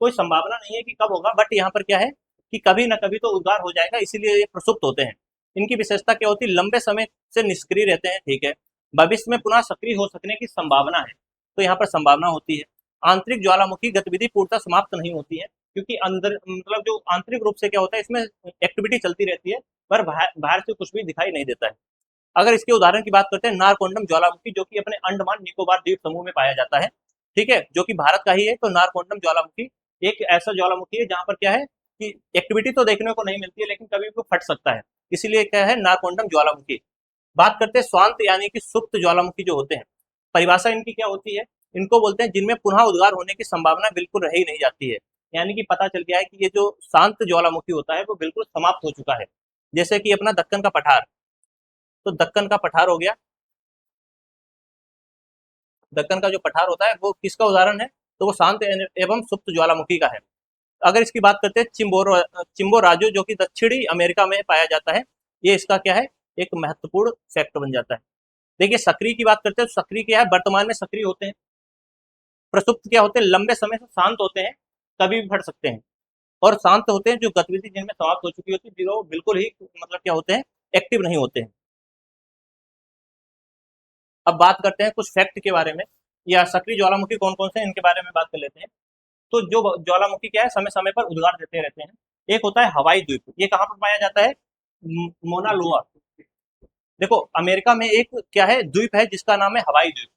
कोई संभावना नहीं है कि कब होगा, बट यहाँ पर क्या है कि कभी ना कभी तो उद्गार हो जाएगा, इसीलिए ये प्रसुप्त होते हैं। इनकी विशेषता क्या होती है, लंबे समय से निष्क्रिय रहते हैं। ठीक है, भविष्य में पुनः सक्रिय हो सकने की संभावना है, तो यहाँ पर संभावना होती है। आंतरिक ज्वालामुखी गतिविधि पूर्णतः समाप्त नहीं होती है, क्योंकि अंदर मतलब जो आंतरिक रूप से क्या होता है, इसमें एक्टिविटी चलती रहती है, पर बाहर से कुछ भी दिखाई नहीं देता है। अगर इसके उदाहरण की बात करते हैं, नारकोंडम ज्वालामुखी जो कि अपने अंडमान निकोबार द्वीप समूह में पाया जाता है। ठीक है, जो कि भारत का ही है। तो नारकोंडम ज्वालामुखी एक ऐसा ज्वालामुखी है जहां पर क्या है कि एक्टिविटी तो देखने को नहीं मिलती है, लेकिन कभी भी फट सकता है, इसीलिए क्या है नारकोंडम ज्वालामुखी। बात करते हैं स्वांत यानी कि सुप्त ज्वालामुखी जो होते हैं, परिभाषा इनकी क्या होती है, इनको बोलते हैं जिनमें पुनः उद्गार होने की संभावना बिल्कुल रह ही नहीं जाती है। यानी कि पता चल गया है कि ये जो शांत ज्वालामुखी होता है वो बिल्कुल समाप्त हो चुका है। जैसे कि अपना दक्कन का पठार, तो दक्कन का पठार हो गया। दक्कन का जो पठार होता है वो किसका उदाहरण है, तो वो शांत एवं सुप्त ज्वालामुखी का है। अगर इसकी बात करते हैं चिम्बोराजो जो कि दक्षिणी अमेरिका में पाया जाता है, ये इसका क्या है एक महत्वपूर्ण फैक्टर बन जाता है। देखिए सक्रिय की बात करते हैं, तो सक्रिय क्या है, वर्तमान में सक्रिय होते हैं। प्रसुप्त क्या होते हैं, लंबे समय से शांत होते हैं, कभी भी फट सकते हैं। और शांत होते हैं जो गतिविधि जिनमें समाप्त हो चुकी होती है, जो बिल्कुल ही मतलब क्या होते हैं, एक्टिव नहीं होते हैं। अब बात करते हैं कुछ फैक्ट के बारे में, या सक्रिय ज्वालामुखी कौन कौन से, इनके बारे में बात कर लेते हैं। तो जो ज्वालामुखी क्या है समय समय पर उद्गार देते रहते हैं। एक होता है हवाई द्वीप, ये कहाँ पर पाया जाता है, मोना लोआ। देखो अमेरिका में एक क्या है द्वीप है जिसका नाम है हवाई द्वीप।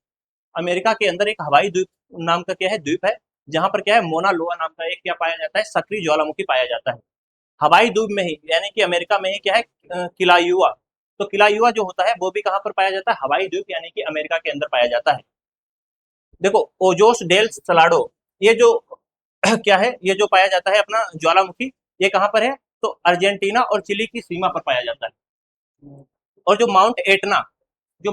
अमेरिका के अंदर एक हवाई द्वीप नाम का क्या है द्वीप है, जहां पर क्या है मोना लोआ नाम का एक क्या पाया जाता है, सक्रिय ज्वालामुखी पाया जाता है। हवाई द्वीप में ही, यानी कि अमेरिका में ही क्या है किलायुआ। तो किलायुआ जो होता है वो भी कहाँ पर पाया जाता है, हवाई द्वीप यानी कि अमेरिका के अंदर पाया जाता है। देखो ओजोस डेल सलाडो, ये जो क्या है, ये जो पाया जाता है अपना ज्वालामुखी, ये कहाँ पर है, तो अर्जेंटीना और चिली की सीमा पर पाया जाता है। और जो माउंट एटना जो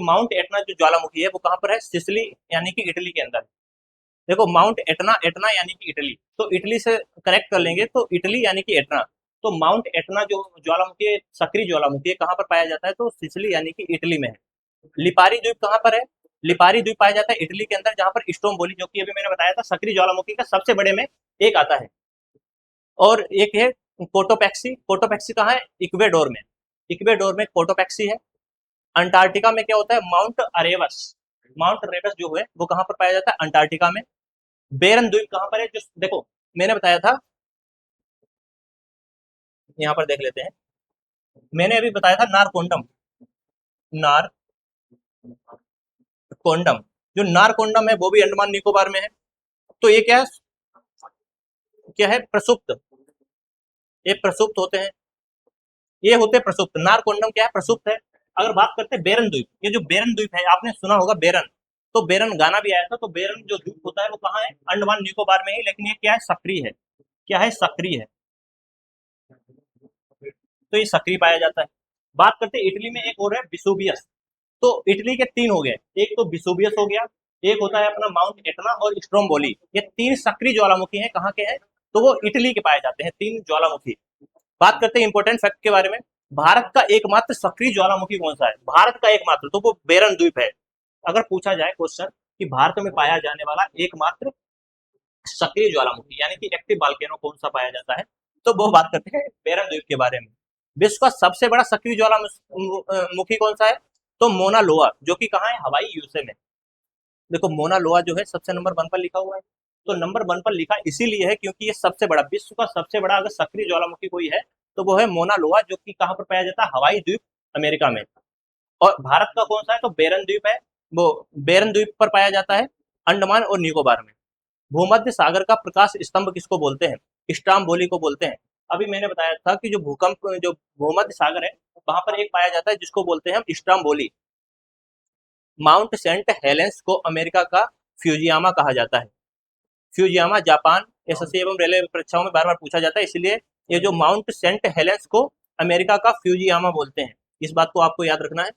ज्वालामुखी है वो कहाँ पर है, सिसिली यानी कि इटली के अंदर। देखो माउंट एटना, एटना यानी कि इटली, तो इटली से करेक्ट कर लेंगे तो इटली यानी कि एटना। तो माउंट एटना जो ज्वालामुखी है, सक्रिय ज्वालामुखी है, कहाँ पर पाया जाता है, तो सिसिली यानी कि इटली में है। लिपारी द्वीप कहाँ पर है, लिपारी द्वीप पाया जाता है इटली के अंदर, जहां पर स्ट्रोम्बोली जो कि अभी मैंने बताया था सक्रिय ज्वालामुखी का सबसे बड़े में एक आता है। और एक है कोटोपैक्सी, कोटोपैक्सी कहाँ है, इक्वेडोर में, इक्वेडोर में कोटोपैक्सी है। अंटार्कटिका में क्या होता है, माउंट अरेवस, माउंट अरेवस जो है वो कहाँ पर पाया जाता है, अंटार्कटिका में। बेरन द्वीप कहाँ पर है, जो देखो मैंने बताया था, यहाँ पर देख लेते हैं, मैंने अभी बताया था नारकोंडम, नारकोंडम, जो नारकोंडम है वो भी अंडमान निकोबार में है। तो ये क्या है प्रसुप्त, ये प्रसुप्त होते हैं, ये होते हैं प्रसुप्त। नारकोंडम क्या है, प्रसुप्त है। अगर बात करते हैं बेरन द्वीप, ये जो बेरन द्वीप है आपने सुना होगा बेरन, तो बेरन गाना भी आया था। तो बेरन जो द्वीप होता है वो कहाँ है, अंडमान निकोबार में ही, लेकिन ये क्या है सक्रिय है, क्या है सक्रिय है, तो ये सक्रिय पाया जाता है। बात करते हैं इटली में एक और है विसुवियस। तो इटली के तीन हो गए, एक तो विसुवियस हो गया, एक होता है अपना माउंट एटना और स्ट्रोम्बोली, ये तीन सक्रिय ज्वालामुखी हैं, कहाँ के हैं, तो वो इटली के पाए जाते हैं तीन ज्वालामुखी। बात करते हैं इंपॉर्टेंट फैक्ट के बारे में, भारत का एकमात्र सक्रिय ज्वालामुखी कौन सा है, भारत का एकमात्र, तो वो बेरन द्वीप है। अगर पूछा जाए क्वेश्चन कि भारत में पाया जाने वाला एकमात्र सक्रिय ज्वालामुखी यानी कि एक्टिव वोल्केनो कौन सा पाया जाता है, तो वो बात करते हैं बेरन द्वीप के बारे में। विश्व का सबसे बड़ा सक्रिय ज्वालामुखी कौन सा है, तो मोना लोआ, जो कि कहाँ है, हवाई यूएसए में। देखो मोना लोआ जो है सबसे नंबर 1 पर लिखा हुआ है, तो नंबर 1 पर लिखा इसीलिए है क्योंकि ये सबसे बड़ा, विश्व का सबसे बड़ा अगर सक्रिय ज्वालामुखी कोई है तो वो है मोना लोआ, जो कि कहाँ पर पाया जाता है, हवाई द्वीप अमेरिका में। और भारत का कौन सा है, तो बेरन द्वीप है, वो बेरन द्वीप पर पाया जाता है, अंडमान और निकोबार में। भूमध्य सागर का प्रकाश स्तंभ किसको बोलते हैं, स्ट्राम्बोली को बोलते हैं। अभी मैंने बताया था कि जो भूमध्य सागर है वहां पर एक पाया जाता है जिसको बोलते हैं हम स्ट्राम्बोली। माउंट सेंट हेलेंस को अमेरिका का फ्यूजियामा कहा जाता है। फ्यूजियामा जापान, एसएससी एवं रेलवे परीक्षाओं में बार बार पूछा जाता है, इसलिए ये जो माउंट सेंट हेलेंस को अमेरिका का फ्यूजियामा बोलते हैं, इस बात को आपको याद रखना है।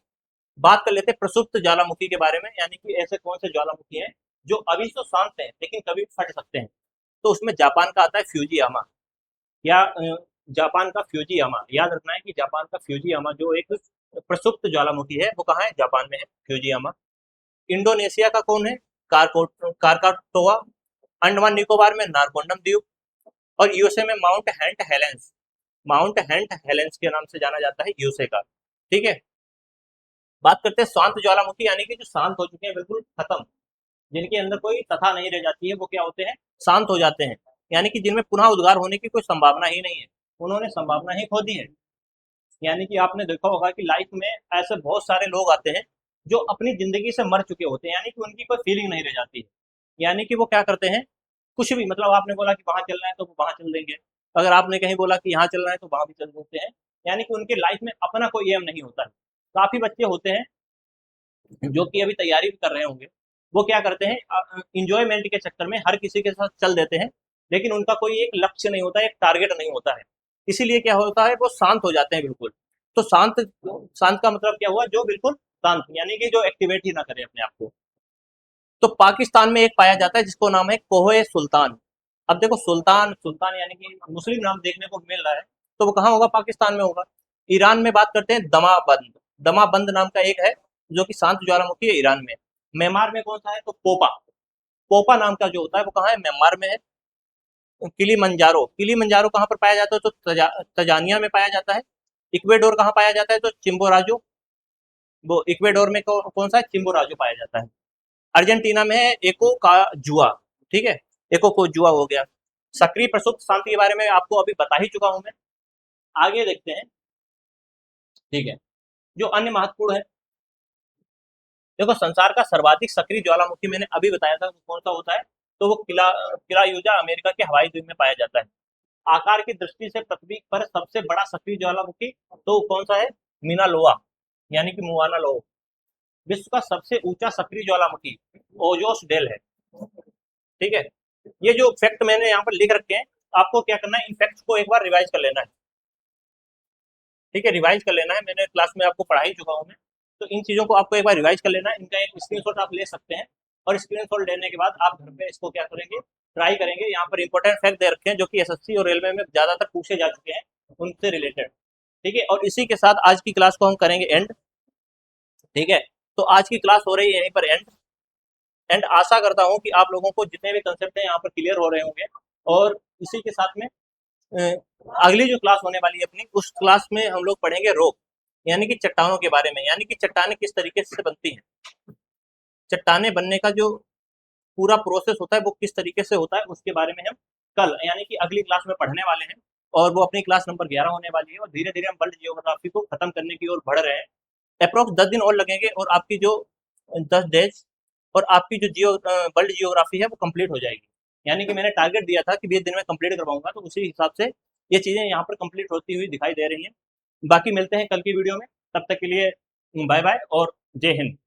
बात कर लेते हैं प्रसुप्त ज्वालामुखी के बारे में, यानी कि ऐसे कौन से ज्वालामुखी हैं जो अभी तो शांत हैं लेकिन कभी फट सकते हैं। तो उसमें जापान का आता है फ्यूजियामा, या जापान का फ्यूजियामा, याद रखना है कि जापान का फ्यूजियामा जो एक प्रसुप्त ज्वालामुखी है वो कहाँ है, जापान में है फ्यूजियामा। इंडोनेशिया का कौन है, कारकाटोआ। अंडमान निकोबार में नारकोंडम द्वीप। और यूएसए में माउंट हेंट हेलेंस के नाम से जाना जाता है यूएसए का। ठीक है, बात करते हैं शांत ज्वालामुखी, यानी कि जो शांत हो चुके हैं, बिल्कुल खत्म, जिनके अंदर कोई कथा नहीं रह जाती है, वो क्या होते हैं, शांत हो जाते हैं, यानी कि जिनमें पुनः उद्गार होने की कोई संभावना ही नहीं है, उन्होंने संभावना ही खो दी है। यानी कि आपने देखा होगा कि लाइफ में ऐसे बहुत सारे लोग आते हैं जो अपनी जिंदगी से मर चुके होते हैं, यानी कि उनकी कोई फीलिंग नहीं रह जाती है। यानी कि वो क्या करते हैं, कुछ भी, मतलब आपने बोला कि वहां चलना है तो वो वहां चल देंगे, अगर आपने कहीं बोला कि यहाँ चलना है तो वहां भी चल देते हैं। यानी कि उनकी लाइफ में अपना कोई एम नहीं होता है। काफी बच्चे होते हैं जो कि अभी तैयारी भी कर रहे होंगे, वो क्या करते हैं, इंजॉयमेंट के चक्कर में हर किसी के साथ चल देते हैं, लेकिन उनका कोई एक लक्ष्य नहीं होता है, एक टारगेट नहीं होता है, इसीलिए क्या होता है, वो शांत हो जाते हैं बिल्कुल। तो शांत शांत का मतलब क्या हुआ, जो बिल्कुल शांत, यानी कि जो एक्टिवेट ही ना करे अपने आप को। तो पाकिस्तान में एक पाया जाता है जिसको नाम है कोहे सुल्तान। अब देखो, सुल्तान सुल्तान यानी कि मुस्लिम नाम देखने को मिल रहा है, तो वो कहाँ होगा, पाकिस्तान में होगा। ईरान में बात करते हैं दमाबंद, दमाबंद नाम का एक है जो कि शांत ज्वालामुखी है ईरान में। म्यांमार में कौन सा है, तो पोपा, पोपा नाम का जो होता है वो कहाँ है, म्यांमार में है। किलीमंजारो, किलीमंजारो कहाँ पर पाया जाता है, तो तजानिया में पाया जाता है। इक्वेडोर कहाँ पाया जाता है, तो चिम्बोराजो, वो इक्वेडोर में कौन सा है, चिम्बोराजो पाया जाता है। अर्जेंटीना में है एको का जुआ। ठीक है, एको को जुआ हो गया। सक्रिय प्रसुप्त शांति के बारे में आपको अभी बता ही चुका हूं मैं। आगे देखते हैं। ठीक है, जो अन्य महत्वपूर्ण है, देखो संसार का सर्वाधिक सक्रिय ज्वालामुखी मैंने अभी बताया था कौन सा होता है, तो वो किलायूजा अमेरिका के हवाई द्वीप में पाया जाता है। आकार की दृष्टि से पृथ्वी पर सबसे बड़ा सक्रिय ज्वालामुखी तो कौन सा है, मीना लोआ, यानी कि मुआना लो। विश्व का सबसे ऊंचा सक्रिय ज्वालामुखी ओजोस डेल है। ठीक है, ये जो फैक्ट मैंने यहाँ पर लिख रखे हैं, आपको क्या करना है, इन फैक्ट्स को एक बार रिवाइज कर लेना है। ठीक है, रिवाइज कर लेना है, मैंने क्लास में आपको पढ़ा ही चुका हूँ मैं, तो इन चीज़ों को आपको एक बार रिवाइज कर लेना है। इनका एक स्क्रीनशॉट आप ले सकते हैं, और स्क्रीनशॉट लेने के बाद आप घर पे इसको क्या करेंगे, ट्राई करेंगे। यहाँ पर इंपॉर्टेंट फैक्ट दे रखे हैं जो कि एसएससी और रेलवे में ज़्यादातर पूछे जा चुके हैं, उनसे रिलेटेड। ठीक है, और इसी के साथ आज की क्लास को हम करेंगे एंड। ठीक है, तो आज की क्लास हो रही है यहीं पर एंड आशा करता हूँ कि आप लोगों को जितने भी कंसेप्ट हैं यहाँ पर क्लियर हो रहे होंगे। और इसी के साथ में अगली जो क्लास होने वाली है अपनी, उस क्लास में हम लोग पढ़ेंगे रॉक, यानी कि चट्टानों के बारे में, यानी कि चट्टानें किस तरीके से बनती हैं, चट्टानें बनने का जो पूरा प्रोसेस होता है वो किस तरीके से होता है, उसके बारे में हम कल यानी कि अगली क्लास में पढ़ने वाले हैं। और वो अपनी क्लास नंबर 11 होने वाली है, और धीरे धीरे हम वर्ल्ड जियोग्राफी को खत्म करने की ओर बढ़ रहे हैं। अप्रोक्स 10 दिन और लगेंगे, और आपकी जो 10 डेज और आपकी जो वर्ल्ड जियोग्राफी है वो कंप्लीट हो जाएगी। यानी कि मैंने टारगेट दिया था कि 20 दिन में कंप्लीट करवाऊंगा, तो उसी हिसाब से ये चीज़ें यहाँ पर कंप्लीट होती हुई दिखाई दे रही हैं। बाकी मिलते हैं कल की वीडियो में, तब तक के लिए बाय बाय और जय हिंद।